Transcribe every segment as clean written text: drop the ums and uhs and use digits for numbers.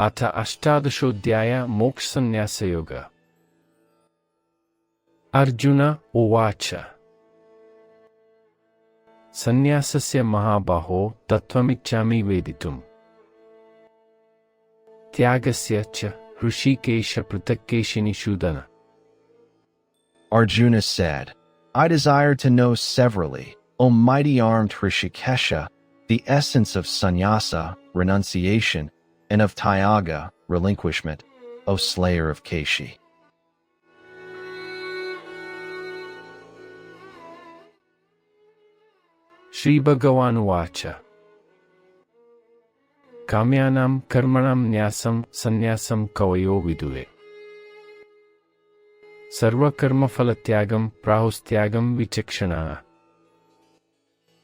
अथ अष्टादशोऽध्याय मोक्षसंन्यासयोग। अर्जुन उवाच संन्यासस्य महाबाहो तत्त्वमिच्छामि वेदितुम्। त्यागस्य च Rishikesh पृथक्केशिनिषूदन। Arjuna said, I desire to know severally, O mighty armed Hrishikesha, the essence of sannyasa, renunciation, and of tyaga, relinquishment, O slayer of Keshi. श्रीभगवानुवाच काम्यानां कर्मणां न्यासं संन्यासं कवयो विदुरे। सर्वकर्मफलत्यागं प्राहुस्त्यागं विचक्षणाः।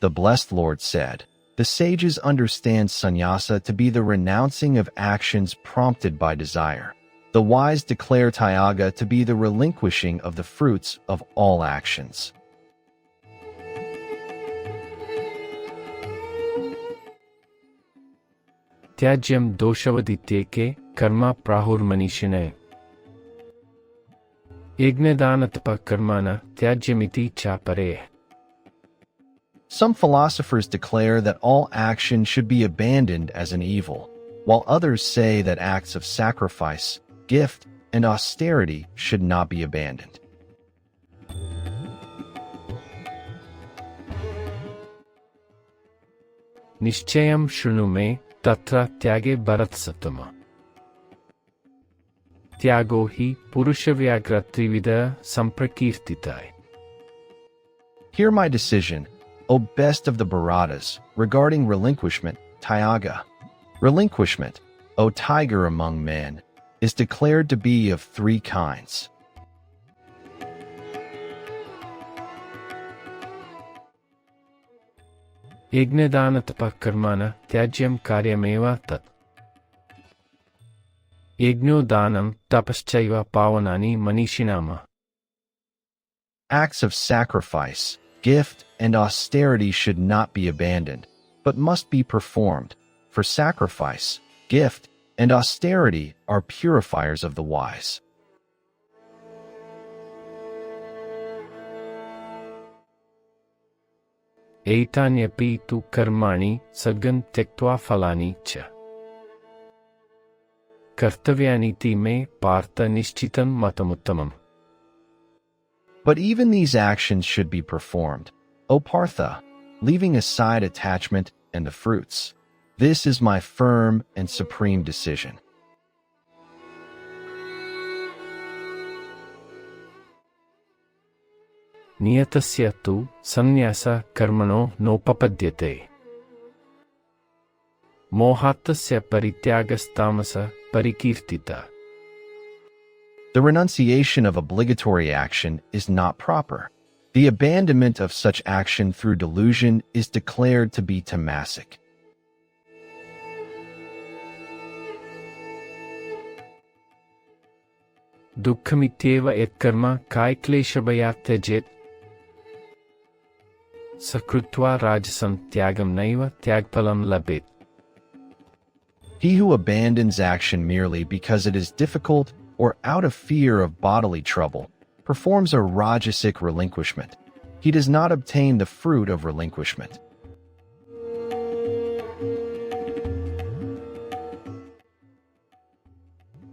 The blessed Lord said, the sages understand sannyasa to be the renouncing of actions prompted by desire. The wise declare tyaga to be the relinquishing of the fruits of all actions. त्याज्यं दोषवदित्येके कर्म प्राहुर्मनीषिणे। यज्ञदानतपः कर्मण त्याज्यमिति चापरे। Some philosophers declare that all action should be abandoned as an evil, while others say that acts of sacrifice, gift, and austerity should not be abandoned. निश्चयं शृणु मे तत्र त्यागे भरतसत्तम। त्यागो हि पुरुषव्याघ्रत्रिविधः सम्प्रकीर्तितः। Hear my decision, O best of the Bharatas, regarding relinquishment, tyaga. Relinquishment, O tiger among men, is declared to be of three kinds. यज्ञदानतपः कर्मण त्याज्यं कार्यमेव तत्। यज्ञोदानं तपश्चैव पावनानि मनीषिणाम्। Acts of sacrifice, gift, and austerity should not be abandoned, but must be performed, for sacrifice, gift, and austerity are purifiers of the wise. एतान्यपि तु कर्माणि सद्गं त्यक्त्वा फलानि च कर्तव्यानीति मे पार्थ निश्चितं मतमुत्तमम्। But even these actions should be performed, O Partha, leaving aside attachment and the fruits. This is my firm and supreme decision. नियतस्य तु संन्यासः कर्मणो नोपपद्यते। मोहात्तस्य परित्यागस्तामसः परिकीर्तितः। The renunciation of obligatory action is not proper. The abandonment of such action through delusion is declared to be tamasic. दुःखमित्येव यत्कर्म कायक्लेशभयात् त्यजेत् स कृत्वा राजसं त्यागं नैव त्यागफलं लभेत्। He who abandons action merely because it is difficult or out of fear of bodily trouble performs a rajasic relinquishment. He does not obtain the fruit of relinquishment.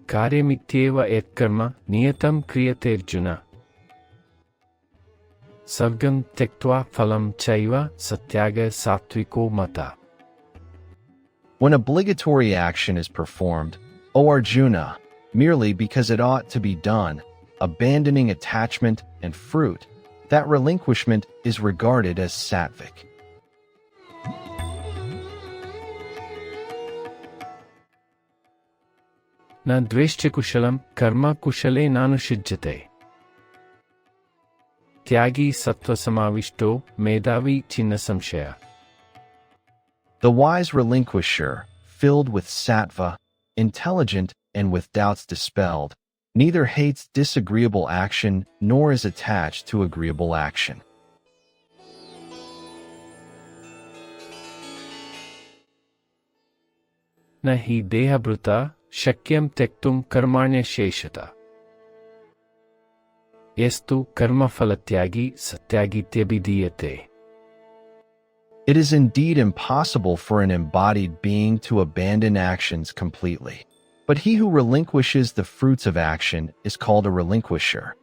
कार्यमित्येव यत्कर्म नियतं क्रियते अर्जुन सर्गं त्यक्त्वा फलं चैव स त्यागः सात्विको मतः। When obligatory action is performed, O Arjuna, merely because it ought to be done, abandoning attachment and fruit, that relinquishment is regarded as sattvic. न द्वेष्य कुशलं कर्म कुशले नानुषिज्यते। त्यागी सत्त्वसमाविष्टो मेधावी छिन्न संशयः। The wise relinquisher, filled with sattva, intelligent and with doubts dispelled, neither hates disagreeable action nor is attached to agreeable action. न हि देहभृता शक्यं त्यक्तुं कर्माण्यशेषतः यस्तु कर्मफलत्यागी सत्यागीत्यभिधीयते. It is indeed impossible for an embodied being to abandon actions completely. But he who relinquishes the fruits of action is called a relinquisher.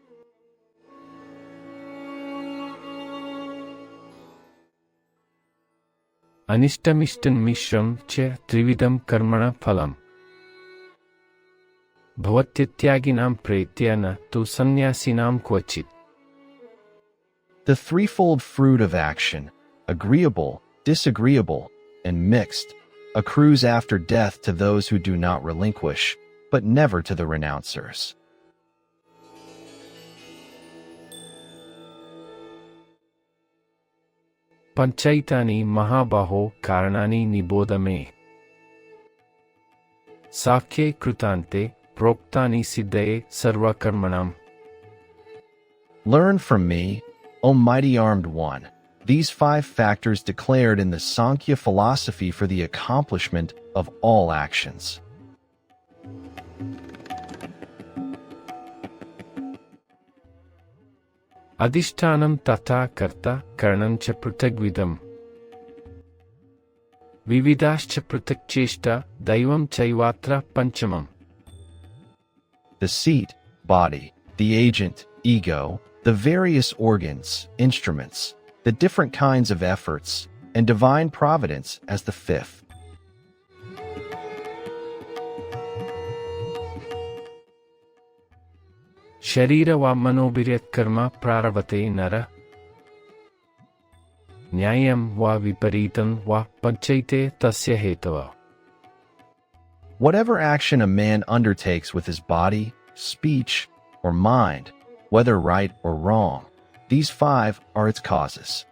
अनिष्टमिष्टं मिश्रं च त्रिविधं कर्मण फलम् भवत्यत्यागिनां प्रेत्य न तु संन्यासिनां क्वचित्. The threefold fruit of action, agreeable, disagreeable, and mixed, accrues after death to those who do not relinquish, but never to the renouncers. पंचैतानि महाबाहो कारणानि निबोध मे साख्ये कृतान्ते प्रोक्तानि सिद्धये सर्वकर्मणाम्. Learn from me, O mighty armed one, these 5 factors declared in the Sankhya philosophy for the accomplishment of all actions. अधिष्ठानं तथा कर्ता करणं च पृथग्विधम् विविधाश्च पृथक्चेष्टा दैवं चैवात्र पंचमम्. The seat, body, the agent, ego, the various organs, instruments, the different kinds of efforts, and divine providence as the 5th. शरीर वा मनोभिर्यत् कर्म प्रारभते नर न्यायं वा विपरीतं वा पंचैते तस्य हेतवः. Whatever action a man undertakes with his body, speech, or mind, whether right or wrong, these 5 are its causes.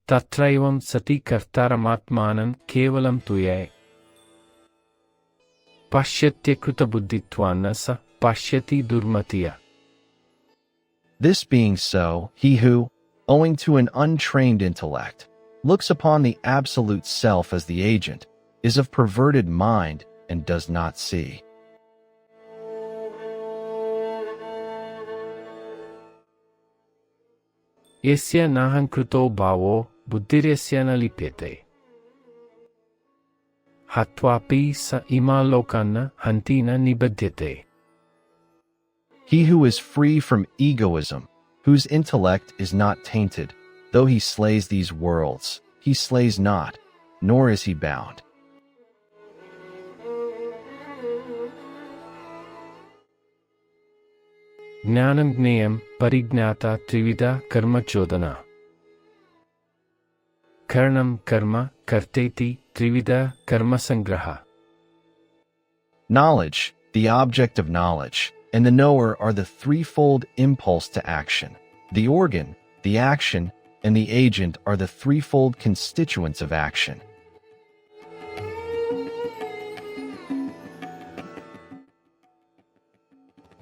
तत्रैवं सति कर्तारमात्मानं केवलं तुये पश्यत्यकृतबुद्धित्वान्न स पश्यति दुर्मतिः. This being so, he who, owing to an untrained intellect, looks upon the absolute self as the agent, is of perverted mind and does not see. यस्य नाहंकृतो भावो बुद्धिर्यस्य न लिप्यते हत्वापि स इमा लोकान् हन्ति न निबध्यते. He who is free from egoism, whose intellect is not tainted, though he slays these worlds, he slays not, nor is he bound. ज्ञानं ज्ञेयं परिज्ञाता त्रिविधा कर्मचोदना करणं कर्म कर्तेति त्रिविधा कर्मसंग्रहा. Knowledge, the object of knowledge, and the knower are the threefold impulse to action. The organ, the action, and the agent are the threefold constituents of action.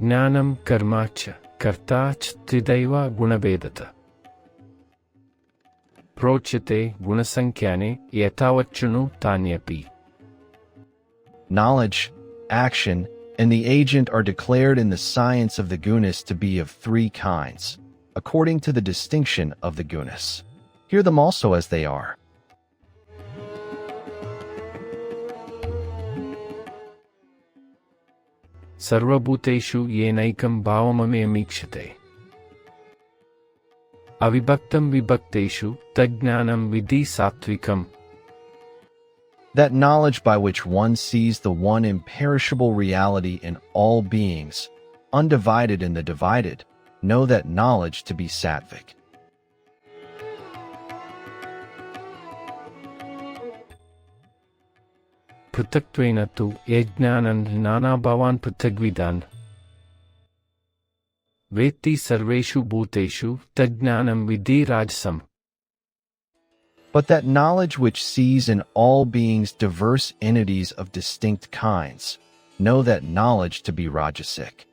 ज्ञानं कर्म च कर्ता च त्रिदैव गुणभेदतः प्रोच्यते गुणसंख्याने यथावच्छृणु तान्यपि. Knowledge, action, and the agent are declared in the science of the gunas to be of 3 kinds, according to the distinction of the gunas. Hear them also as they are. सर्वभूतेषु येनैकं भावममीक्षते अविभक्तं विभक्तेषु तज्ज्ञानं विद्धि सात्विकम्. That knowledge by which one sees the one imperishable reality in all beings, undivided in the divided, know that knowledge to be sattvic. पृथक्त्वेन तु यज्ञानं नानाभावान् पृथग्विधान् वेत्ति सर्वेषु भूतेषु तज्ज्ञानं विद्धि राजसम्. But that knowledge which sees in all beings diverse entities of distinct kinds, know that knowledge to be rajasic.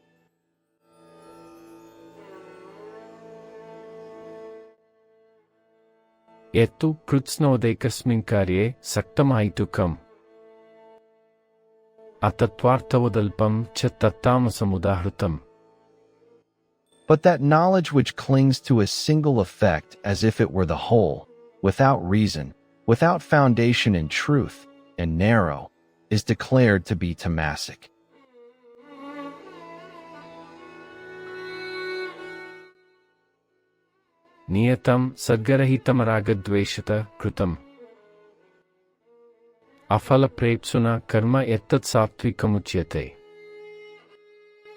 यत्तु कृत्स्नोदेकस्मिन् कार्ये सक्तमायितुकम् अतत्त्वार्थवदल्पं च तत्तामसमुदाहृतम्. But that knowledge which clings to a single effect as if it were the whole, without reason, without foundation in truth, and narrow, is declared to be tamasic. नियतं सर्गरहितमरागद्वेषतः कृतम् अफलप्रेप्सुना कर्म एतत् सात्विकमुच्यते.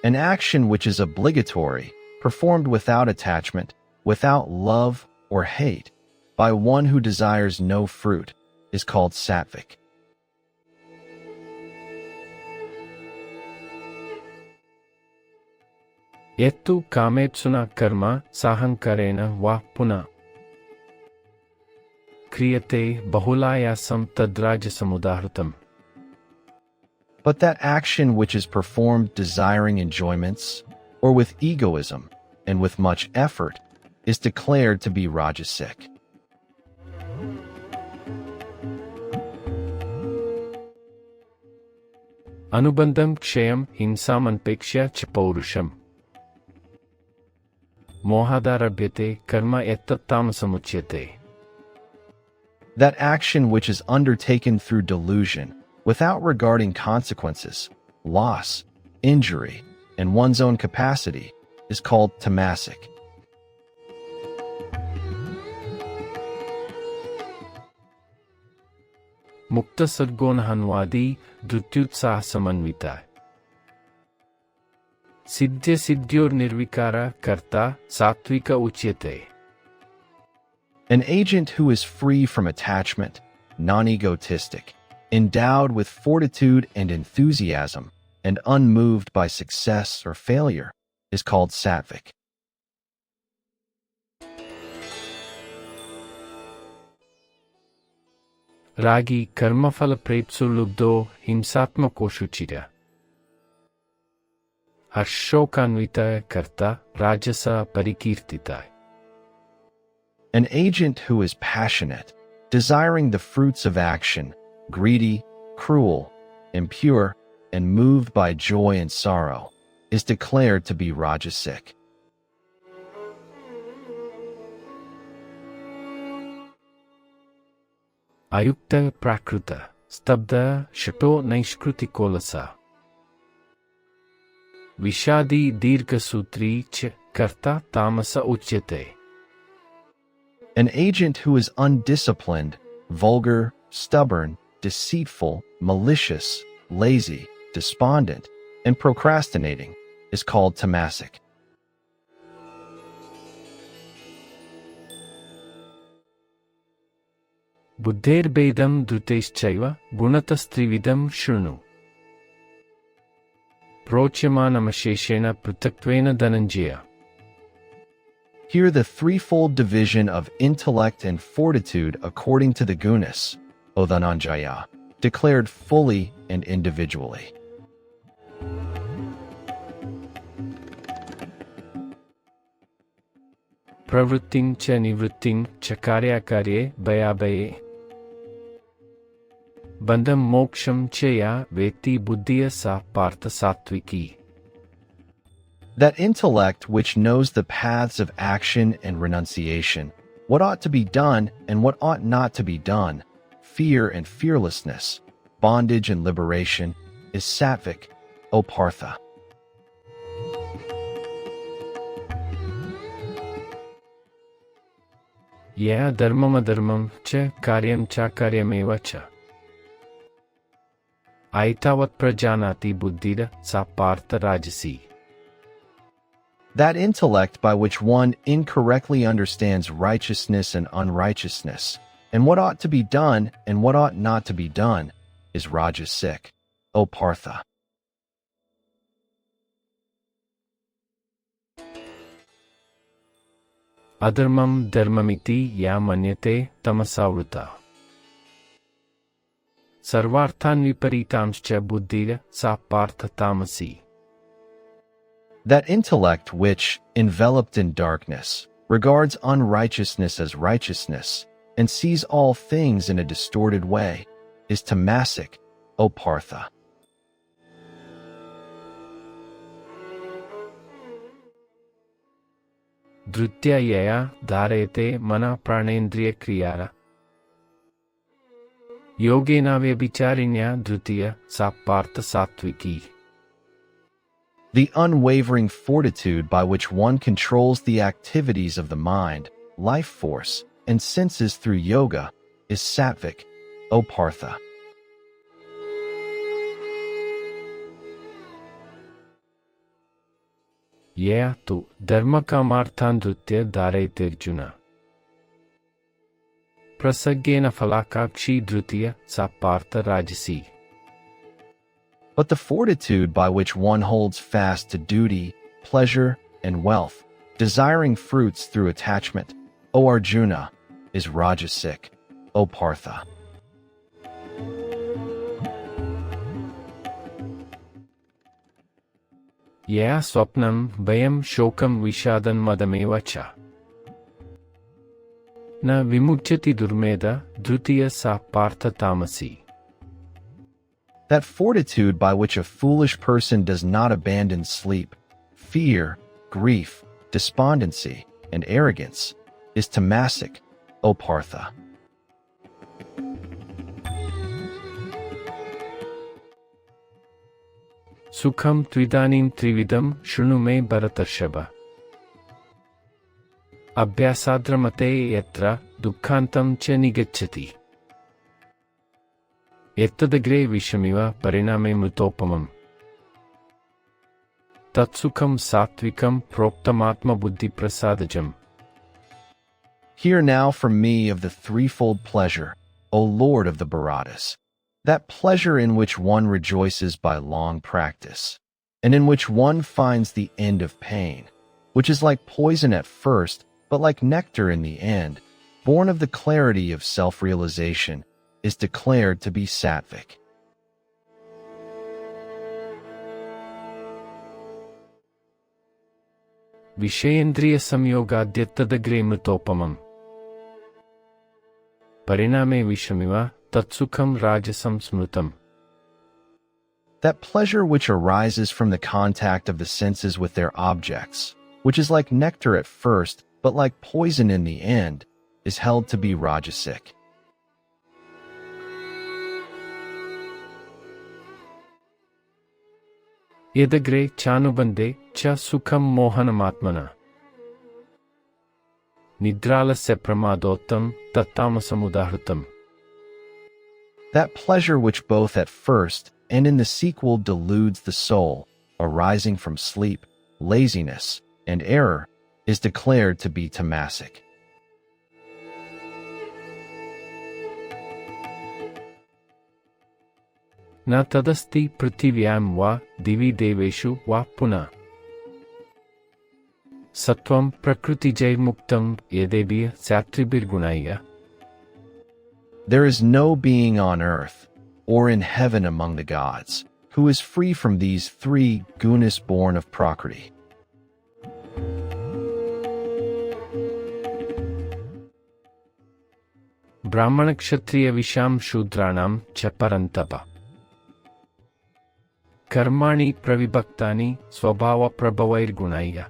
An action which is obligatory, performed without attachment, without love or hate, by one who desires no fruit, is called sattvic. यत्तु कामेप्सुना कर्म साहंकारेण वा पुनः क्रियते बहुलायासं तद्राजसमुदाहृतम्. But that action which is performed desiring enjoyments, or with egoism, and with much effort, is declared to be rajasic. अनुबन्धं क्षयं हिंसामनपेक्ष्य च पौरुषम् मोहादारभ्यते कर्म एतत् तामसमुच्यते. That action which is undertaken through delusion, without regarding consequences, loss, injury, and one's own capacity, is called tamasic. मुक्त सद्गुणहन्वादी धृत्युत्साह समन्विता सिद्ध्य सिद्ध्योर्निर्विकार कर्ता सात्विक उच्यते. An agent who is free from attachment, non-egotistic, endowed with fortitude and enthusiasm, and unmoved by success or failure, is called sattvic. रागी कर्मफल प्रेप्सु लुब्धो हिंसात्मकोषुचिर हर्षोकान्वित कर्ता राजस परिकीर्तिता. An agent who is passionate, desiring the fruits of action, greedy, cruel, impure, and moved by joy and sorrow, is declared to be rajasic. आयुक्त प्राकृत स्तब्ध शटो नैष्कृतिकोलसा विषादी दीर्घसूत्री च कर्ता तामस उच्यते. An agent who is undisciplined, vulgar, stubborn, deceitful, malicious, lazy, despondent, and procrastinating is called tamasic. बुद्धेर्भेदं धृतेश्चैव गुणतस्त्रिविधं शृणु प्रोच्यमानमशेषेण पृथक्त्वेन Dhananjay. Hear the threefold division of intellect and fortitude according to the gunas, O Dhananjaya, declared fully and individually. प्रवृत्तिं च निवृत्तिं च कार्याकार्ये भयाभये बन्धं मोक्षं च या वेत्ति बुद्धिः सा पार्थ सात्विकी. That intellect which knows the paths of action and renunciation, what ought to be done and what ought not to be done, fear and fearlessness, bondage and liberation, is sattvic, O Partha. या धर्ममधर्मं च कार्यं चाकार्यमेव च आयतावत् प्रजानाति बुद्धिः सा पार्थ राजसी. That intellect by which one incorrectly understands righteousness and unrighteousness, and what ought to be done and what ought not to be done, is rajasic, O Partha. अधर्मं धर्ममिति या मन्यते तमसावृता सर्वार्थान् विपरीतांश्च बुद्धिः सा पार्थ तामसी. That intellect which, enveloped in darkness, regards unrighteousness as righteousness, and sees all things in a distorted way, is tamasic, O Partha. Dhrutya yaya dharete mana pranendriya kriyara. Yogena vyabhicharinya dhrutiya sa partha sattviki. The unwavering fortitude by which one controls the activities of the mind, life force, and senses through yoga is sattvic, O Partha. Yaya tu dharma kamarthan dhrutya dharete Arjuna. Prasaggena phalakakshi dhrutiya sa partha rajasi. But the fortitude by which one holds fast to duty, pleasure, and wealth, desiring fruits through attachment, O Arjuna, is rajasic, O Partha. Yaya swapnam bhayam shokam vishadan madameva cha. Na vimuchyati durmeda dhrutiya sa partha tamasi. That fortitude by which a foolish person does not abandon sleep, fear, grief, despondency, and arrogance is tamasic, O Partha. Sukham tvidanim trividam shrunu me bharatarshava. Abhyasadramate yatra dukkhantam cha nigacchati. Ettadagre vishamiva pariname mutopamam. Tatsukham sattvikam proptamatma buddhi prasadajam. Hear now from me of the threefold pleasure, O Lord of the Bharatas, that pleasure in which one rejoices by long practice, and in which one finds the end of pain, which is like poison at first, but like nectar in the end, born of the clarity of self-realization, is declared to be sattvic. Vishayendriya samyogadyattadagre mutopamam. Pariname vishamiva tatsukham rajasam smrutam. That pleasure which arises from the contact of the senses with their objects, which is like nectar at first, but like poison in the end, is held to be rajasic. Yedagre chanubande cha sukham mohanamatmana. Nidralasya pramadottam tattamasam udahritam. That pleasure which both at first and in the sequel deludes the soul, arising from sleep, laziness, and error, is declared to be tamasic. Na tadasti prativyam va divi deveshu va puna. Sattvam prakrutijay muktam yedebhya sattribhirgunaya. There is no being on earth, or in heaven among the gods, who is free from these three gunas born of Prakriti. Brahmana kshatriya visham shudranam cha parantapa. Karmani pravibhaktani swabhava prabhavairgunaya.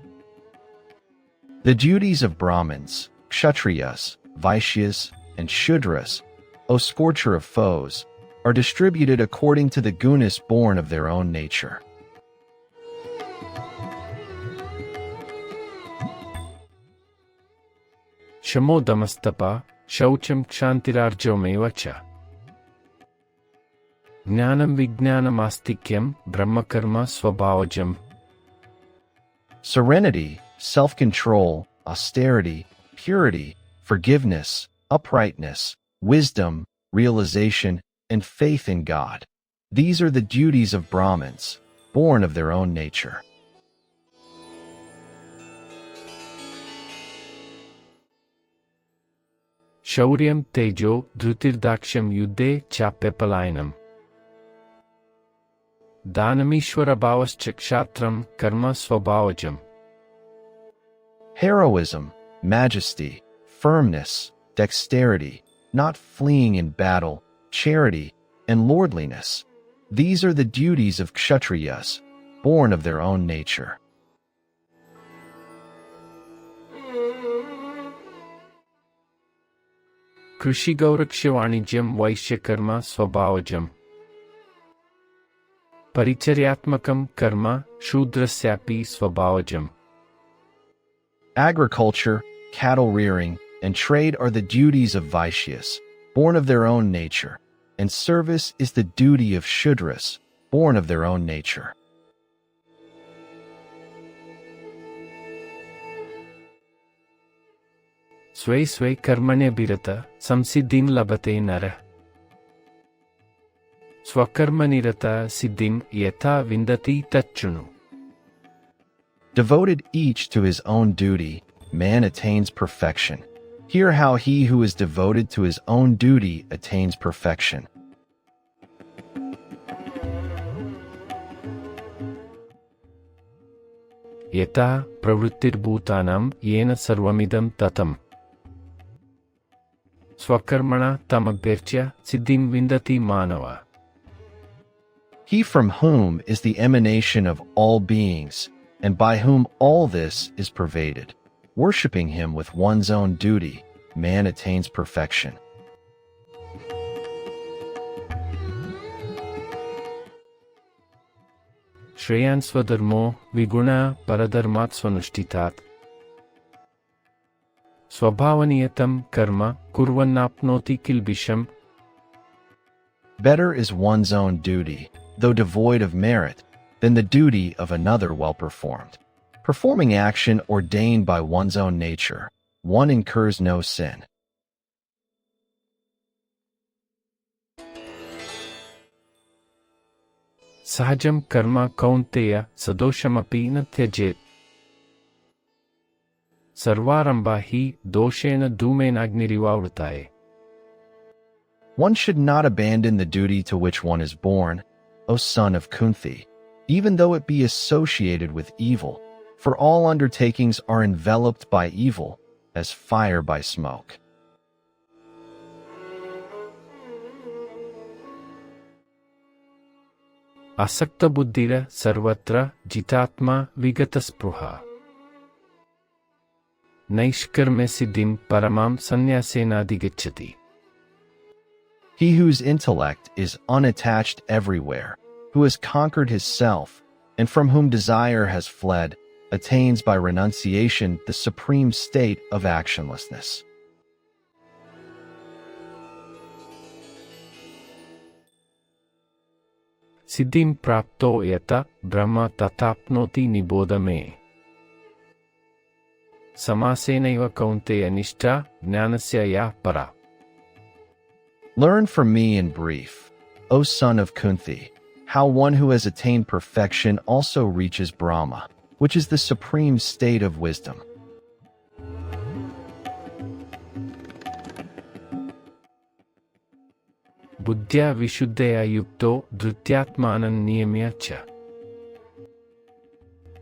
The duties of Brahmins, Kshatriyas, Vaishyas, and Shudras, O scorcher of foes, are distributed according to the gunas born of their own nature. Shamodamastapa shaucham kshantirarjomeva cha. Jnanam vijnanamastikhyam brahmakarma swabhavajam. Serenity, self-control, austerity, purity, forgiveness, uprightness, wisdom, realization, and faith in God. These are the duties of Brahmins, born of their own nature. Shauryam tejo dhrutirdakshyam yuddhe chapyapalayinam. Dhanamishwarabhavascha kshatram karma swabhavajam. Heroism, majesty, firmness, dexterity, not fleeing in battle, charity, and lordliness. These are the duties of kshatriyas, born of their own nature. Krishigaurakshivanidyam vaishyakarma swabhavajam. Paricharyatmakam karma shudrasyapi swabhavajam. Agriculture, cattle rearing, and trade are the duties of Vaishyas, born of their own nature, and service is the duty of Shudras, born of their own nature. Sway sway karmanya birata samsiddhim labate nara. Swakarmanirata siddhim yatha vindati tachunu. Devoted each to his own duty, man attains perfection. Hear how he who is devoted to his own duty attains perfection. Yata pravrittir bhutanam yena sarvamidam tatam. Swakarmana tamabhirchya siddhim vindati manava. He from whom is the emanation of all beings, and by whom all this is pervaded. Worshipping him with one's own duty, man attains perfection. Shreyan swadharmo viguna paradharmat swanushthitat. Swabhavaniyatam karma kurvannapnoti kilbisham. Better is one's own duty, though devoid of merit, than the duty of another well performed. Performing action ordained by one's own nature, one incurs no sin. Sahajam karma kaunteya sadoshamapi na tyajet. Sarvarambha hi doshena dhumenagnirivavrutai. One should not abandon the duty to which one is born, O son of Kunti, even though it be associated with evil, for all undertakings are enveloped by evil, as fire by smoke. Asakta buddhira sarvatra jitatma vigataspruha. Naishkarme siddhim paramam sannyasena digacchati. He whose intellect is unattached everywhere, who has conquered his self, and from whom desire has fled, attains by renunciation the supreme state of actionlessness. Siddhim prapto yata brahma tatapnoti niboda me. Samasenaiva kaunteya nishta jnanasya ya para. Learn from me in brief, O son of Kunti, how one who has attained perfection also reaches Brahma, which is the supreme state of wisdom. Buddhya vishuddhaya yukto dhrutyatmanan niyamya cha.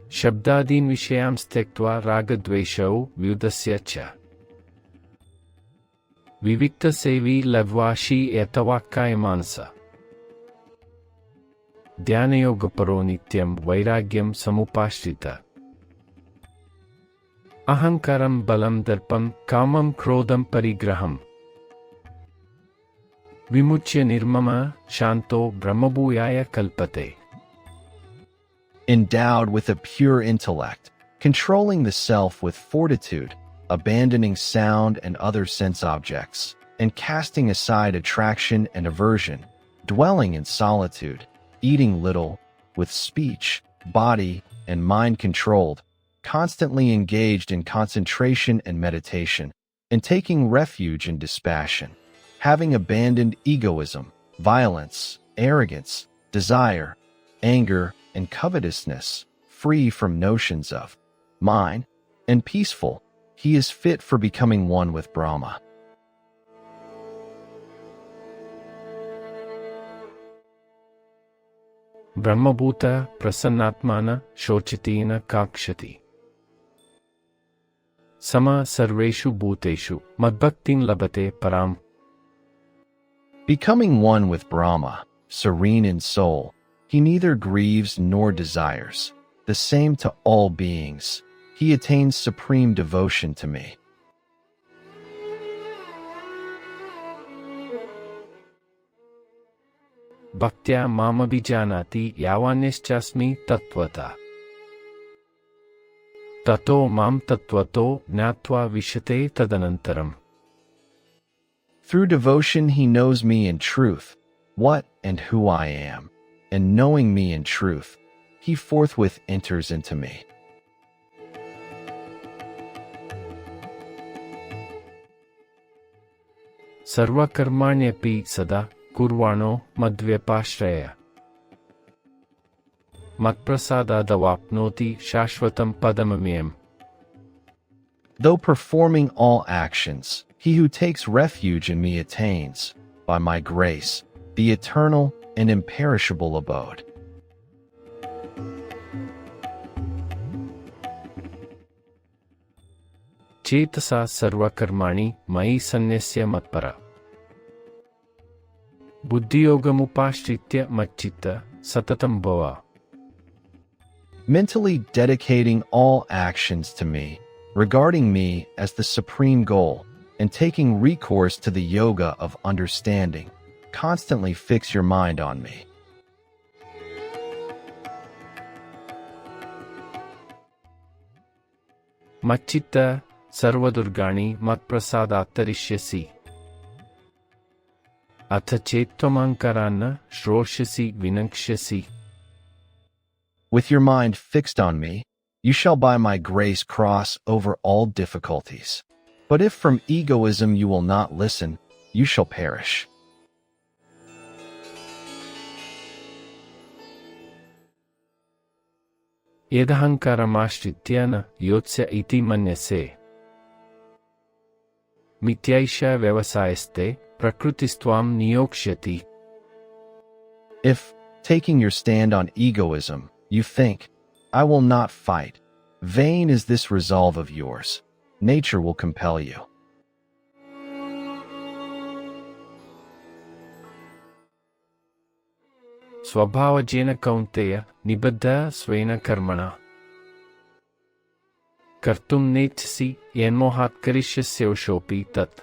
Shabdadin vishayam stektva ragadveshau vyudasya cha. Vivikta sevi lavvashi etavakaya manasa. Dhyanyoga paro nityam vairagyam samupashrita. Ahankaram balam darpam kamam krodam parigraham. Vimuchya nirmama shanto brahmabhuyaya kalpate. Endowed with a pure intellect, controlling the self with fortitude, abandoning sound and other sense objects, and casting aside attraction and aversion, dwelling in solitude, eating little, with speech, body, and mind controlled, constantly engaged in concentration and meditation, and taking refuge in dispassion, having abandoned egoism, violence, arrogance, desire, anger, and covetousness, free from notions of mine, and peaceful, he is fit for becoming one with Brahma. Brahmabhuta prasannatmana shochatina kakshati. Sama sarveshu bhuteshu madbhaktin labate param. Becoming one with Brahma, serene in soul, he neither grieves nor desires. The same to all beings, he attains supreme devotion to me. Bhaktya mamabhijanati yavaneschasmi tattvata. Tato mam tattvato gnatva vishate tadanantaram. Through devotion he knows me in truth, what and who I am, and knowing me in truth, he forthwith enters into me. Sarva karmanyapi sada kurvano madvyapashraya. Matprasadadavapnoti shashvatam padamamyam. Though performing all actions, he who takes refuge in me attains, by my grace, the eternal and imperishable abode. Chetasa sarva karmani mai sannasya matpara. Buddhiyogamupashtritya macchitta satatam bhava. Mentally dedicating all actions to me, regarding me as the supreme goal, and taking recourse to the yoga of understanding, constantly fix your mind on me. Macchitta sarvadurgani matprasadattarishyasi. Atha chettvamankaraana shroshasi vinakshasi. With your mind fixed on me, you shall by my grace cross over all difficulties. But if from egoism you will not listen, you shall perish. Yadhankaramashrityana yotsya iti manyase. Mityaisha vyavasayaste prakrutistvam niyokshyati. If, taking your stand on egoism, you think, I will not fight, vain is this resolve of yours. Nature will compel you. Swabhavajena kaunteya nibaddha svena karmana. Kartum nechasi yenmohat karishyasya tat.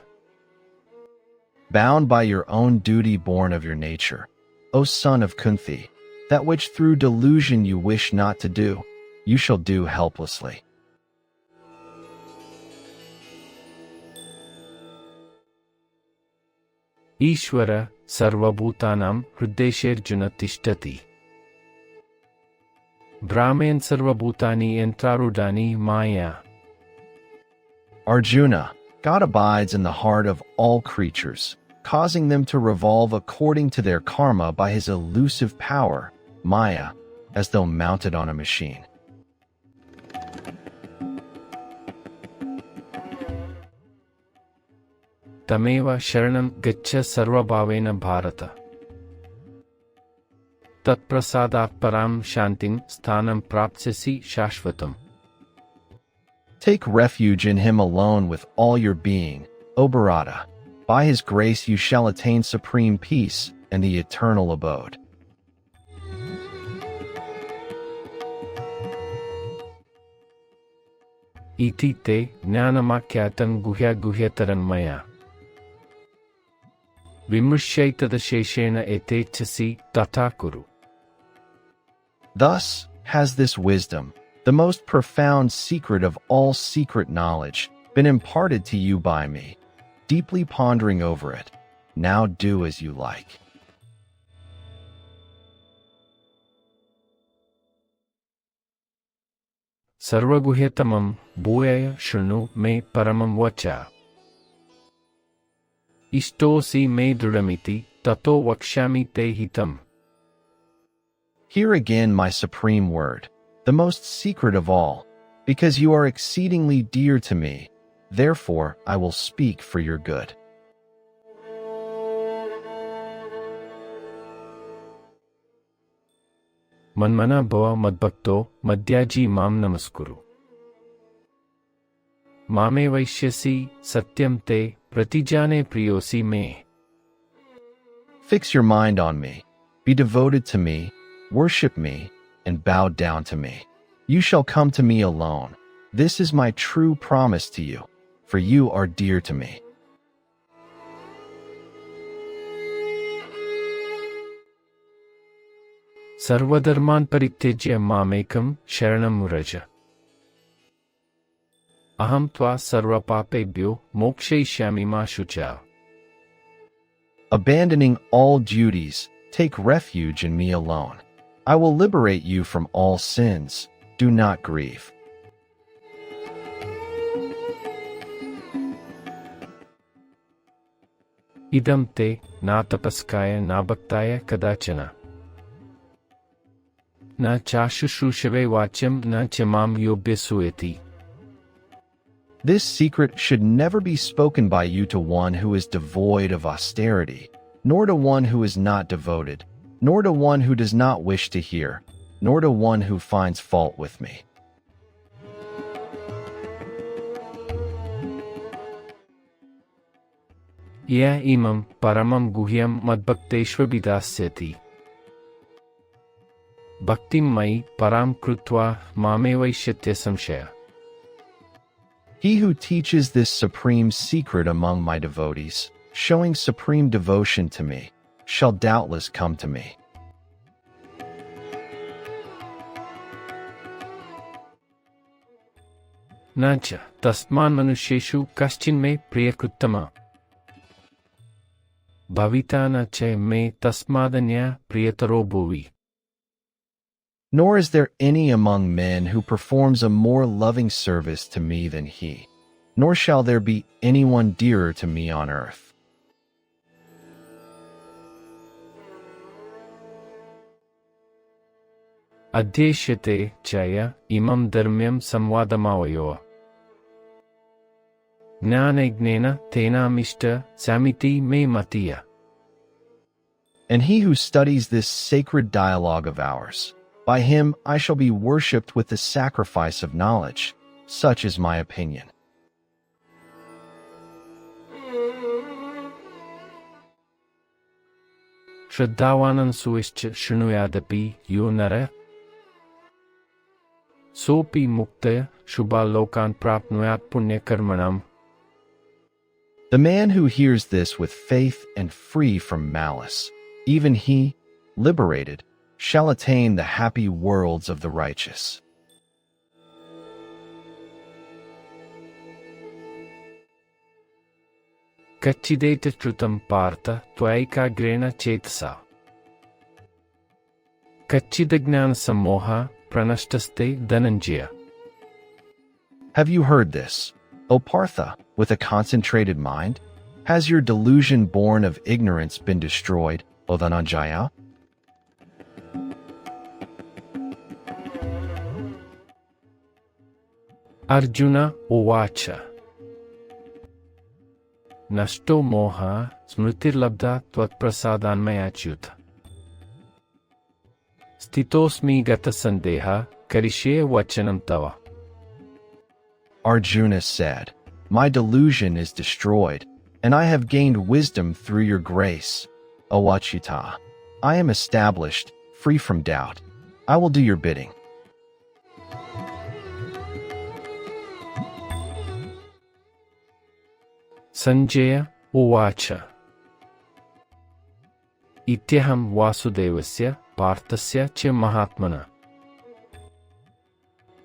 Bound by your own duty born of your nature, O son of Kunti, that which through delusion you wish not to do, you shall do helplessly. Ishvara sarvabhutanam hridesherjuna tishtati. Brahman sarvabhutani entrarudani maya. Arjuna, God abides in the heart of all creatures, causing them to revolve according to their karma by his elusive power, Maya, as though mounted on a machine. Tameva sharanam gaccha sarvabhavena bharata. Tatprasadat param shantim sthanam prapsyasi shashvatam. Take refuge in him alone with all your being, O Bharata. By his grace you shall attain supreme peace and the eternal abode. Iti te jnanamakyatam guhya guhyataran maya. Vimrshyaitadasheshena etechasi tata kuru. Thus has this wisdom, the most profound secret of all secret knowledge, been imparted to you by me. Deeply pondering over it, now do as you like. Sarvaguhyatamam bhuyaya shrunu me paramam vacha. Ishtosi me dhruramiti tato vakshami te hitam. Hear again my supreme word, the most secret of all, because you are exceedingly dear to me, therefore I will speak for your good. Manmana bhava madbhakto madhyaji mam namaskuru. Mame vaishyasi satyam te pratijane priyosi me. Fix your mind on me, be devoted to me, worship me, and bow down to me. You shall come to me alone. This is my true promise to you, for you are dear to me. Sarvadharman parityajya mamekam sharanam vraja. Aham tva sarvapapebhyo mokshayishyami ma shucha. Abandoning all duties, take refuge in me alone. I will liberate you from all sins. Do not grieve. Idam te na tapaskaya na bhaktaya kadachana. Na chashushushave vacham na chamam yobhyasueti. This secret should never be spoken by you to one who is devoid of austerity, nor to one who is not devoted, nor to one who does not wish to hear, nor to one who finds fault with me. Ya imam paramam guhyam madbhakteshva vidasyati. Bhaktim mai param krutva mame vaishyatya samshaya. He who teaches this supreme secret among my devotees, showing supreme devotion to me, shall doubtless come to me. Nacha tasman manusheshu kaschin me priyakruttama. Bhavita na che me tasmadanya priyataro bhuvi. Nor is there any among men who performs a more loving service to me than he, nor shall there be anyone dearer to me on earth. Adhyeshyate chaya imam dharmyam samvadamavayo. Jnana tenamishta samiti me matiya. And he who studies this sacred dialogue of ours, by him I shall be worshipped with the sacrifice of knowledge. Such is my opinion. Shraddhavanan suishcha shrunuyadapi yo nara. Sopi muktaya shubha lokan prapnuyat punya karmanam. The man who hears this with faith and free from malice, even he, liberated, shall attain the happy worlds of the righteous. Kachideta trutam partha tvaikagrena chetasa. Kachidajnana samoha pranashtaste dhananjaya. Have you heard this, O Partha, with a concentrated mind? Has your delusion born of ignorance been destroyed, O Dhananjaya? Arjuna uvacha. Nashto moha smritirlabdha tvatprasadanmayachyuta. Stitosmi gata sandeha karishe vachanam tava. Arjuna said, My delusion is destroyed, and I have gained wisdom through your grace, O Achyuta. I am established, free from doubt. I will do your bidding. Sanjaya uvacha. Ityaham vasudevasya parthasya cha mahatmana.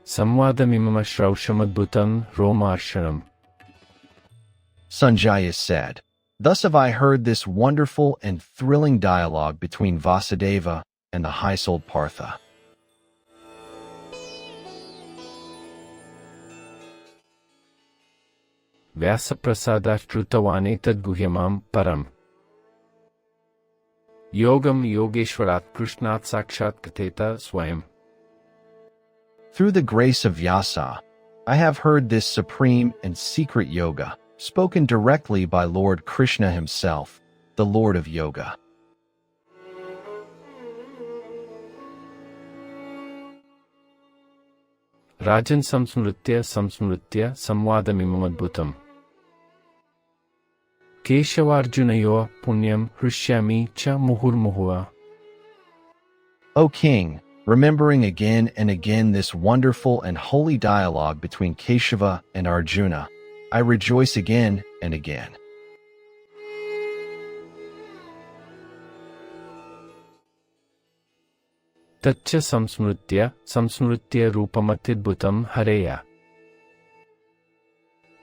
Samvadamimam shraushyamadbhutam romarshanam. Sanjaya said, Thus have I heard this wonderful and thrilling dialogue between Vasudeva and the high-souled Partha. Vyasaprasadatruttavanetad guhyamam param. Yogam yogeshwarat krishnat sakshat kateta swayam. Through the grace of Vyasa, I have heard this supreme and secret yoga, spoken directly by Lord Krishna himself, the Lord of Yoga. Rajan samsmritya samvadamimamadbhutam. Keshavarjunayoः punyam hrishyami cha muhurmuhua. O king, remembering again and again this wonderful and holy dialogue between Keshava and Arjuna, I rejoice again and again. Tatcha samsmritya rupamatidbhutam hareya.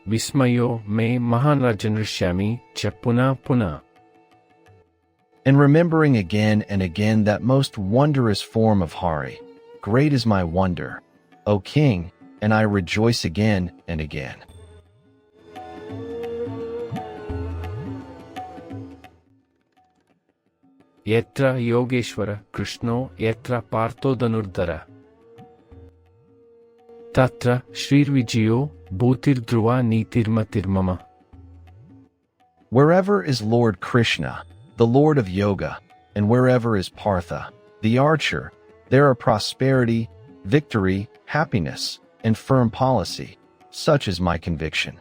Vismayo me mahanrajan hrishyami cha puna. And remembering again and again that most wondrous form of Hari, great is my wonder, O king, and I rejoice again and again. Yatra Yogeshwara Krishno Yatra Partho Dhanurdhara. Tatra Shrirvijayo Bhutir Dhruva Nitirmatirmama. Wherever is Lord Krishna, the Lord of Yoga, and wherever is Partha, the archer, there are prosperity, victory, happiness, and firm policy. Such is my conviction.